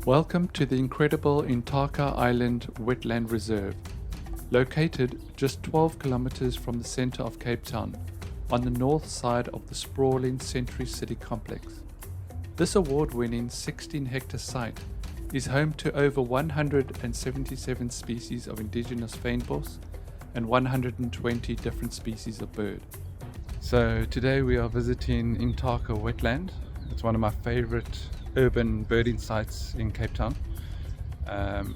Welcome to the incredible Intaka Island Wetland Reserve, located just 12 kilometers from the center of Cape Town, on the north side of the sprawling Century City complex. This award-winning 16-hectare site is home to over 177 species of indigenous fynbos and 120 different species of bird. So today we are visiting Intaka Wetland. It's one of my favorite urban birding sites in Cape Town.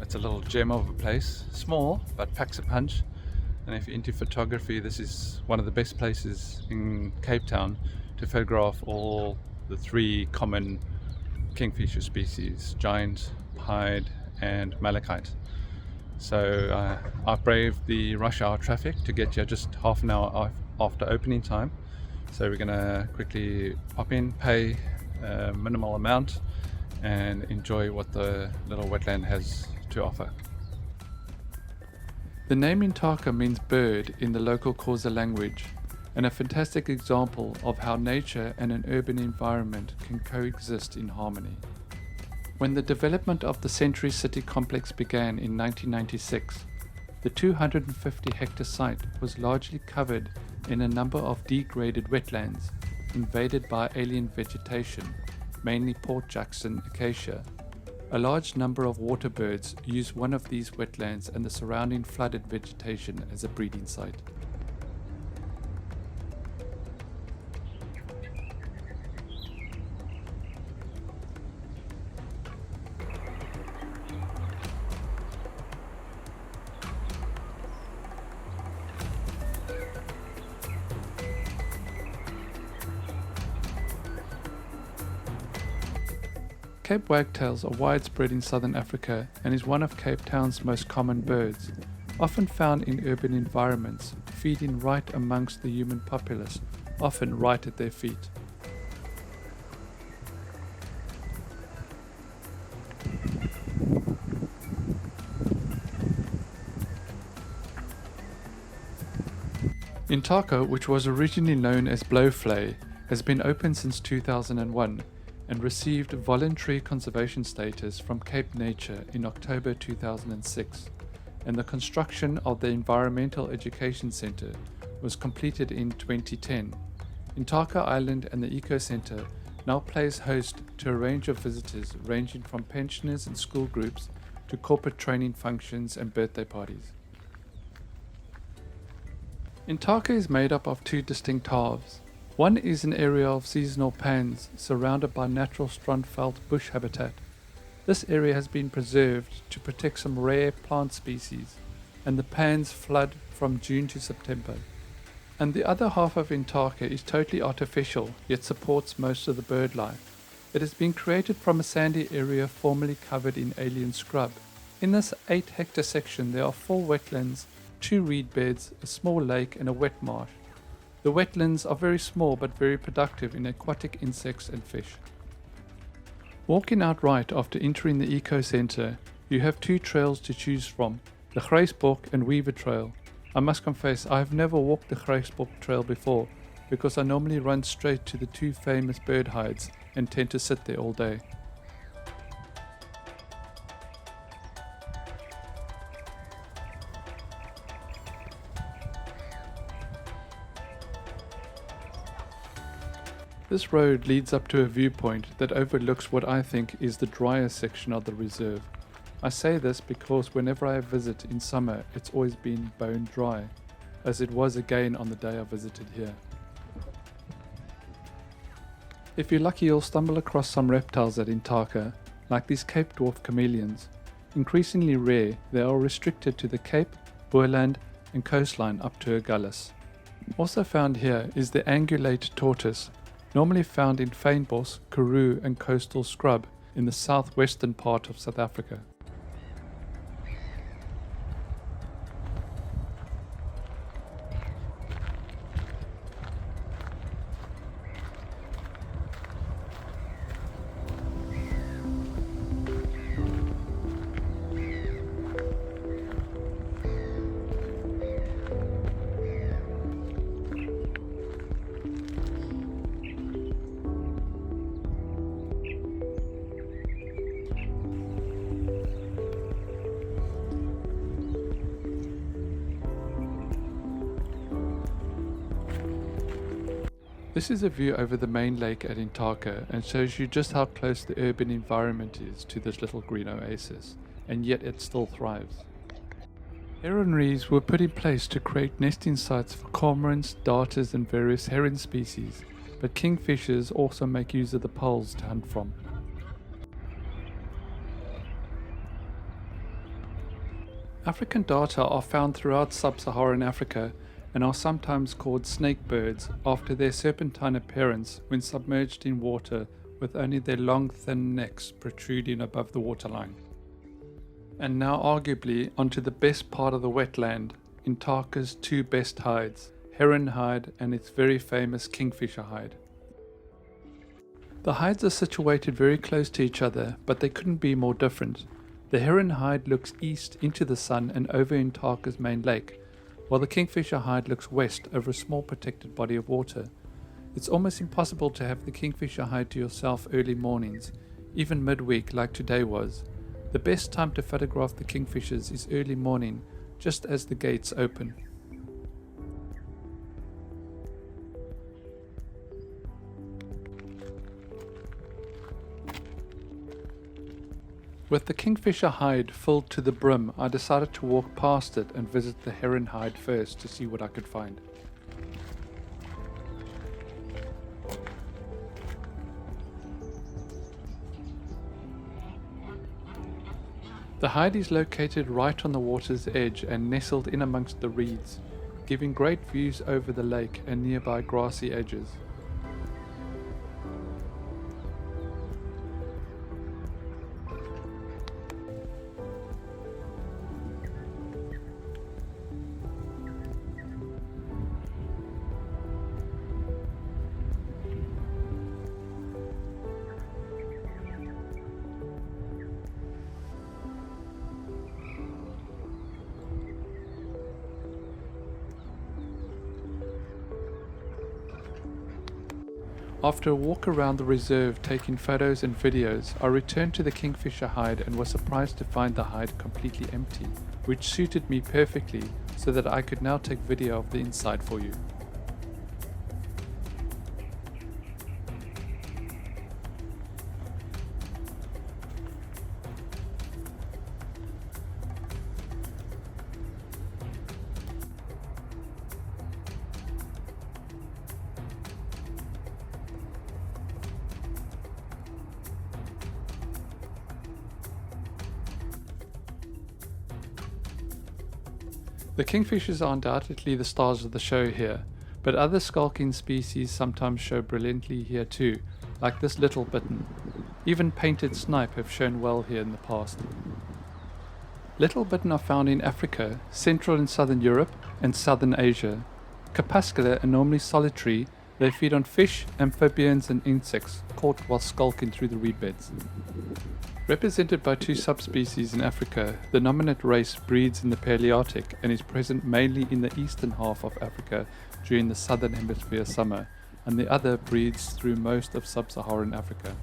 It's a little gem of a place, small but packs a punch. And if you're into photography, this is one of the best places in Cape Town to photograph all the three common Kingfisher species: giant, pied and malachite. So I braved the rush hour traffic to get here just half an hour after opening time. So we're gonna quickly pop in, pay a minimal amount and enjoy what the little wetland has to offer. The name Intaka means bird in the local Xhosa language, and a fantastic example of how nature and an urban environment can coexist in harmony. When the development of the Century City complex began in 1996, the 250-hectare site was largely covered in a number of degraded wetlands invaded by alien vegetation, mainly Port Jackson acacia. A large number of water birds use one of these wetlands and the surrounding flooded vegetation as a breeding site. Cape wagtails are widespread in southern Africa and is one of Cape Town's most common birds, often found in urban environments, feeding right amongst the human populace, often right at their feet. Intaka, which was originally known as Blowfly, has been open since 2001 and received voluntary conservation status from Cape Nature in October 2006, and the construction of the Environmental Education Centre was completed in 2010. Intaka Island and the Eco Centre now plays host to a range of visitors ranging from pensioners and school groups to corporate training functions and birthday parties. Intaka is made up of two distinct halves. One is an area of seasonal pans surrounded by natural Strandveld bush habitat. This area has been preserved to protect some rare plant species, and the pans flood from June to September. And the other half of Intaka is totally artificial, yet supports most of the bird life. It has been created from a sandy area formerly covered in alien scrub. In this 8-hectare section there are 4 wetlands, 2 reed beds, a small lake and a wet marsh. The wetlands are very small but very productive in aquatic insects and fish. Walking out right after entering the Eco Centre, you have 2 trails to choose from, the Grysbok and Weaver Trail. I must confess I have never walked the Grysbok Trail before because I normally run straight to the 2 famous bird hides and tend to sit there all day. This road leads up to a viewpoint that overlooks what I think is the drier section of the reserve. I say this because whenever I visit in summer it's always been bone dry, as it was again on the day I visited here. If you're lucky you'll stumble across some reptiles at Intaka, like these Cape dwarf chameleons. Increasingly rare, they are restricted to the Cape, Boerland and coastline up to Agulhas. Also found here is the angulate tortoise, normally found in fynbos, karoo and coastal scrub in the southwestern part of South Africa. This is a view over the main lake at Intaka and shows you just how close the urban environment is to this little green oasis, and yet it still thrives. Heron reefs were put in place to create nesting sites for cormorants, darters and various heron species, but kingfishers also make use of the poles to hunt from. African darter are found throughout sub-Saharan Africa and are sometimes called snake birds after their serpentine appearance when submerged in water with only their long thin necks protruding above the waterline. And now arguably onto the best part of the wetland, Intaka's two best hides, Heron hide and its very famous Kingfisher hide. The hides are situated very close to each other, but they couldn't be more different. The Heron hide looks east into the sun and over Intaka's main lake, while the Kingfisher hide looks west over a small protected body of water. It's almost impossible to have the Kingfisher hide to yourself early mornings, even midweek like today was. The best time to photograph the kingfishers is early morning, just as the gates open. With the Kingfisher hide filled to the brim, I decided to walk past it and visit the Heron hide first to see what I could find. The hide is located right on the water's edge and nestled in amongst the reeds, giving great views over the lake and nearby grassy edges. After a walk around the reserve taking photos and videos, I returned to the Kingfisher hide and was surprised to find the hide completely empty, which suited me perfectly so that I could now take video of the inside for you. The kingfishers are undoubtedly the stars of the show here, but other skulking species sometimes show brilliantly here too, like this little bittern. Even painted snipe have shown well here in the past. Little bittern are found in Africa, Central and Southern Europe, and Southern Asia. Crepuscular and normally solitary, they feed on fish, amphibians and insects caught while skulking through the reed beds. Represented by two subspecies in Africa, the nominate race breeds in the Palearctic and is present mainly in the eastern half of Africa during the southern hemisphere summer, and the other breeds through most of sub-Saharan Africa.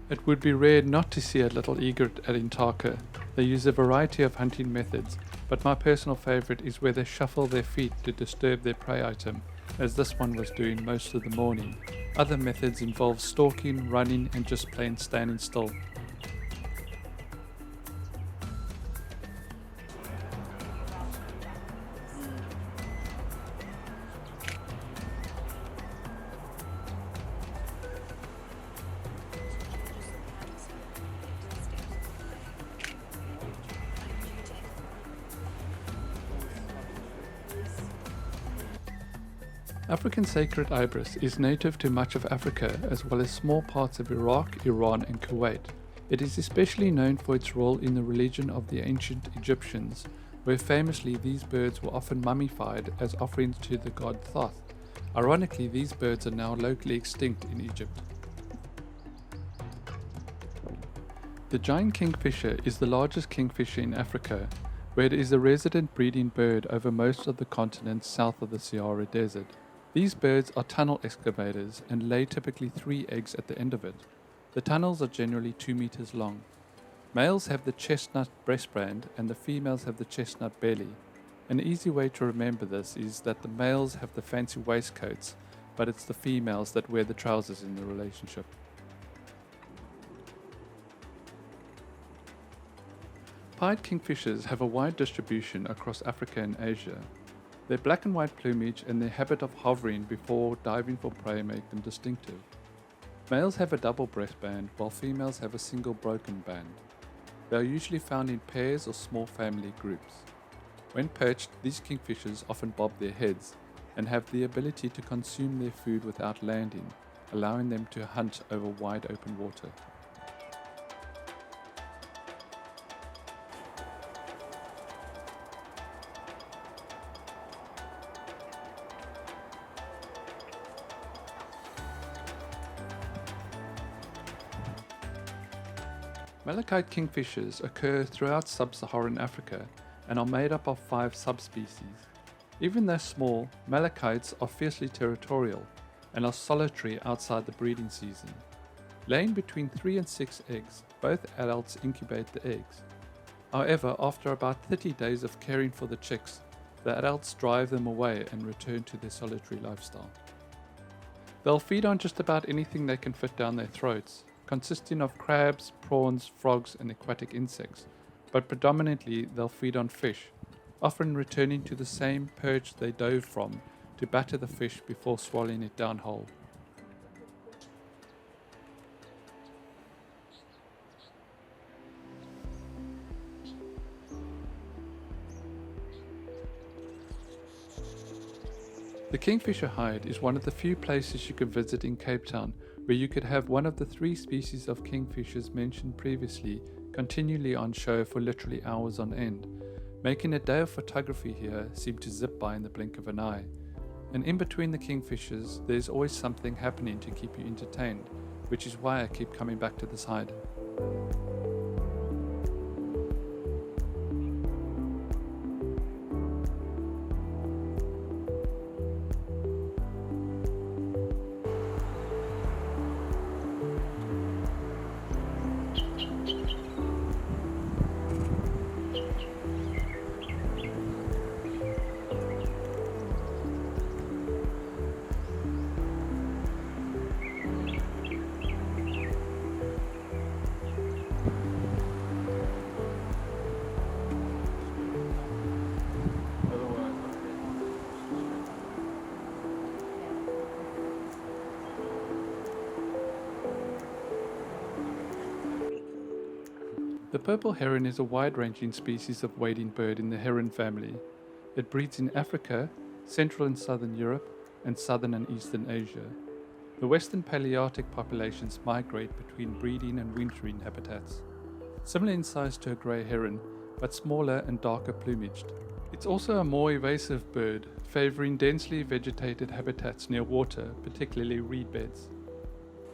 It would be rare not to see a little egret at Intaka. They use a variety of hunting methods, but my personal favourite is where they shuffle their feet to disturb their prey item, as this one was doing most of the morning. Other methods involve stalking, running and just plain standing still. African sacred ibis is native to much of Africa as well as small parts of Iraq, Iran and Kuwait. It is especially known for its role in the religion of the ancient Egyptians, where famously these birds were often mummified as offerings to the god Thoth. Ironically, these birds are now locally extinct in Egypt. The giant kingfisher is the largest kingfisher in Africa, where it is a resident breeding bird over most of the continent south of the Sahara Desert. These birds are tunnel excavators and lay typically 3 eggs at the end of it. The tunnels are generally 2 meters long. Males have the chestnut breastband and the females have the chestnut belly. An easy way to remember this is that the males have the fancy waistcoats, but it's the females that wear the trousers in the relationship. Pied kingfishers have a wide distribution across Africa and Asia. Their black and white plumage and their habit of hovering before diving for prey make them distinctive. Males have a double breastband while females have a single broken band. They are usually found in pairs or small family groups. When perched, these kingfishers often bob their heads and have the ability to consume their food without landing, allowing them to hunt over wide open water. Malachite kingfishers occur throughout sub-Saharan Africa and are made up of 5 subspecies. Even though small, malachites are fiercely territorial and are solitary outside the breeding season. Laying between 3 and 6 eggs, both adults incubate the eggs. However, after about 30 days of caring for the chicks, the adults drive them away and return to their solitary lifestyle. They'll feed on just about anything they can fit down their throats, consisting of crabs, prawns, frogs and aquatic insects, but predominantly they'll feed on fish, often returning to the same perch they dove from to batter the fish before swallowing it down whole. The Kingfisher hide is one of the few places you can visit in Cape Town where you could have one of the 3 species of kingfishers mentioned previously continually on show for literally hours on end, making a day of photography here seem to zip by in the blink of an eye. And in between the kingfishers, there's always something happening to keep you entertained, which is why I keep coming back to this hide. The purple heron is a wide-ranging species of wading bird in the heron family. It breeds in Africa, Central and Southern Europe, and Southern and Eastern Asia. The Western Palearctic populations migrate between breeding and wintering habitats. Similar in size to a grey heron, but smaller and darker plumaged. It's also a more evasive bird, favouring densely vegetated habitats near water, particularly reed beds.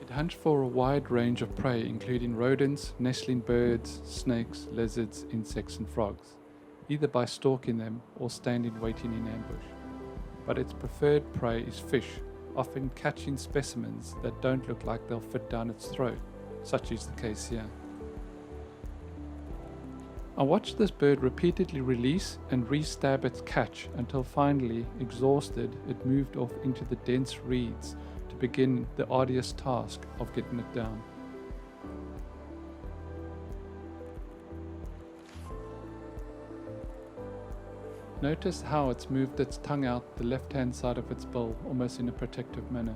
It hunts for a wide range of prey including rodents, nestling birds, snakes, lizards, insects and frogs, either by stalking them or standing waiting in ambush. But its preferred prey is fish, often catching specimens that don't look like they'll fit down its throat, such is the case here. I watched this bird repeatedly release and re-stab its catch until finally, exhausted, it moved off into the dense reeds to begin the arduous task of getting it down. Notice how it's moved its tongue out the left-hand side of its bill, almost in a protective manner.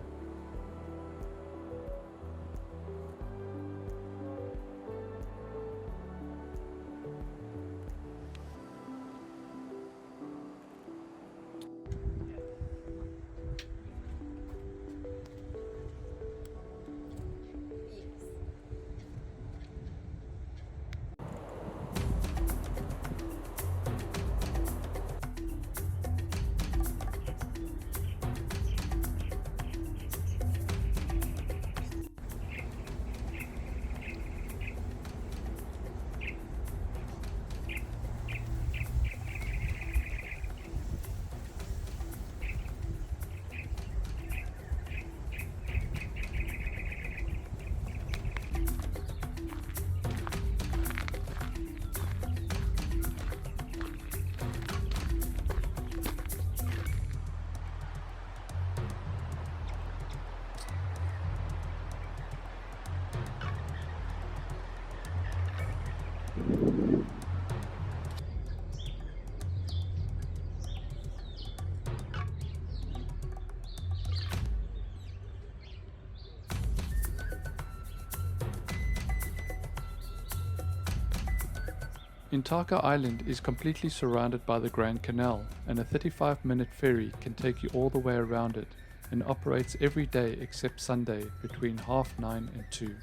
Intaka Island is completely surrounded by the Grand Canal, and a 35-minute ferry can take you all the way around it and operates every day except Sunday between 9:30 and 2.